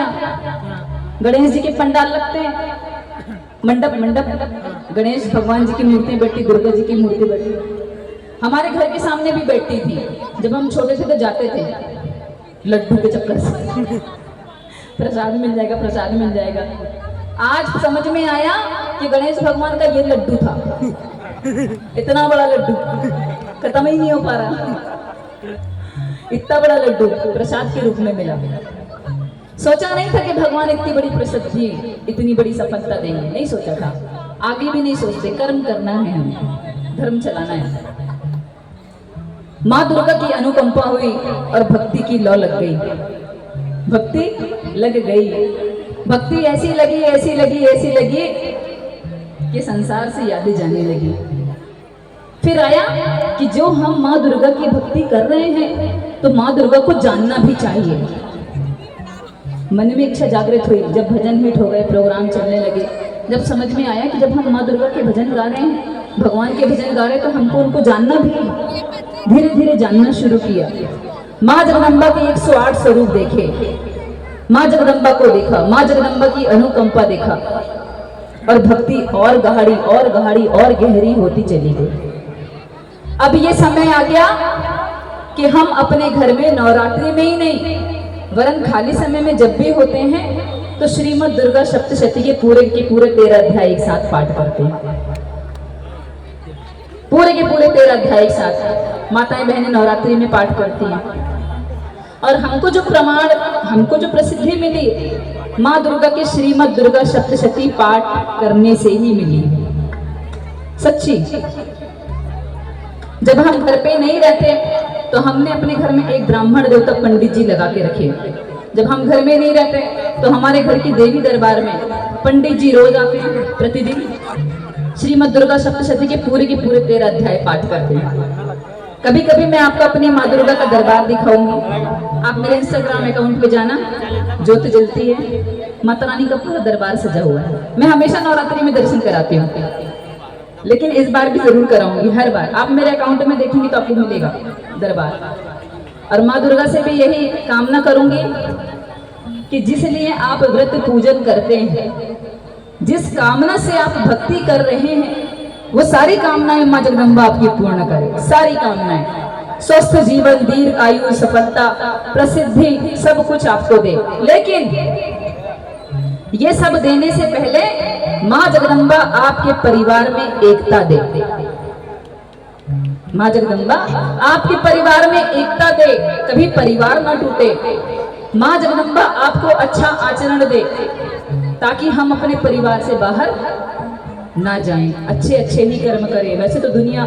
क्या? गणेश जी के पंडाल लगते हैं, मंडप मंडप, गणेश भगवान जी की मूर्ति बैठी, दुर्गा जी की मूर्ति बैठी। हमारे घर के सामने भी बैठती थी। जब हम छोटे थे तो जाते थे लड्डू के चक्कर से, प्रसाद मिल जाएगा, प्रसाद मिल जाएगा। आज समझ में आया कि गणेश भगवान का ये लड्डू था, इतना बड़ा लड्डू, खत्म ही नहीं हो पा रहा। इतना बड़ा लड्डू प्रसाद के रूप में मिला। सोचा नहीं था कि भगवान इतनी बड़ी प्रसिद्धि, इतनी बड़ी सफलता देंगे, नहीं सोचा था। आगे भी नहीं सोचते, कर्म करना है, हमें धर्म चलाना है। माँ दुर्गा की अनुकंपा हुई और भक्ति की लौ लग गई, भक्ति लग गई। भक्ति ऐसी लगी, ऐसी लगी, ऐसी लगी कि संसार से यादें जाने लगी। फिर आया कि जो हम माँ दुर्गा की भक्ति कर रहे हैं तो माँ दुर्गा को जानना भी चाहिए। मन में इच्छा जागृत हुई। जब भजन हिट हो गए, प्रोग्राम चलने लगे, जब समझ में आया कि जब हम माँ दुर्गा के भजन गा रहे हैं, भगवान के भजन गा रहे हैं, तो हमको उनको जानना भी है। धीरे धीरे जानना शुरू किया। माँ जगदम्बा के 108 स्वरूप देखे, माँ जगदम्बा को देखा, माँ जगदम्बा की अनुकंपा देखा, और भक्ति और गहरी और गहरी और गहरी होती चली गई। अब ये समय आ गया कि हम अपने घर में नवरात्रि में ही नहीं, वरन खाली समय में जब भी होते हैं तो श्रीमद् दुर्गा सप्तशती के पूरे 13 अध्याय एक साथ पाठ करते हैं। पूरे 13 अध्याय एक साथ माताएं बहनें नवरात्रि में पाठ करती हैं। और हमको जो प्रमाण, हमको जो प्रसिद्धि मिली, माँ दुर्गा के श्रीमद् दुर्गा सप्तशती पाठ करने से ही मिली, सच्ची। जब हम घर पे नहीं रहते तो हमने अपने घर में एक ब्राह्मण देवता पंडित जी लगा के रखे। जब हम घर में नहीं रहते तो हमारे घर की देवी दरबार में पंडित जी रोज आते हैं, प्रतिदिन श्रीमद् दुर्गा सप्तशती के पूरे 13 अध्याय पाठ करते हैं। कभी कभी मैं आपको अपनी माँ दुर्गा का दरबार दिखाऊंगी। आप मेरे इंस्टाग्राम अकाउंट पे जाना, ज्योत जलती है, माता रानी का पूरा दरबार सजा हुआ है। मैं हमेशा नवरात्रि में दर्शन कराती हूँ, लेकिन इस बार भी जरूर कराऊंगी। हर बार आप मेरे अकाउंट में देखेंगे तो आपको मिलेगा दरबार। और माँ दुर्गा से भी यही कामना करूंगी कि जिस लिए आप व्रत पूजन करते हैं, जिस कामना से आप भक्ति कर रहे हैं, वो सारी कामनाएं माँ जगदम्बा आपकी पूर्ण करे। सारी कामनाएं, स्वस्थ जीवन, दीर्घ आयु, सफलता, प्रसिद्धि, सब कुछ आपको दे। लेकिन ये सब देने से पहले माँ जगदम्बा आपके परिवार में एकता दे। माँ जगदम्बा आपके परिवार में एकता दे, कभी परिवार ना टूटे। माँ जगदम्बा आपको अच्छा आचरण दे, ताकि हम अपने परिवार से बाहर ना जाएं, अच्छे अच्छे ही कर्म करें। वैसे तो दुनिया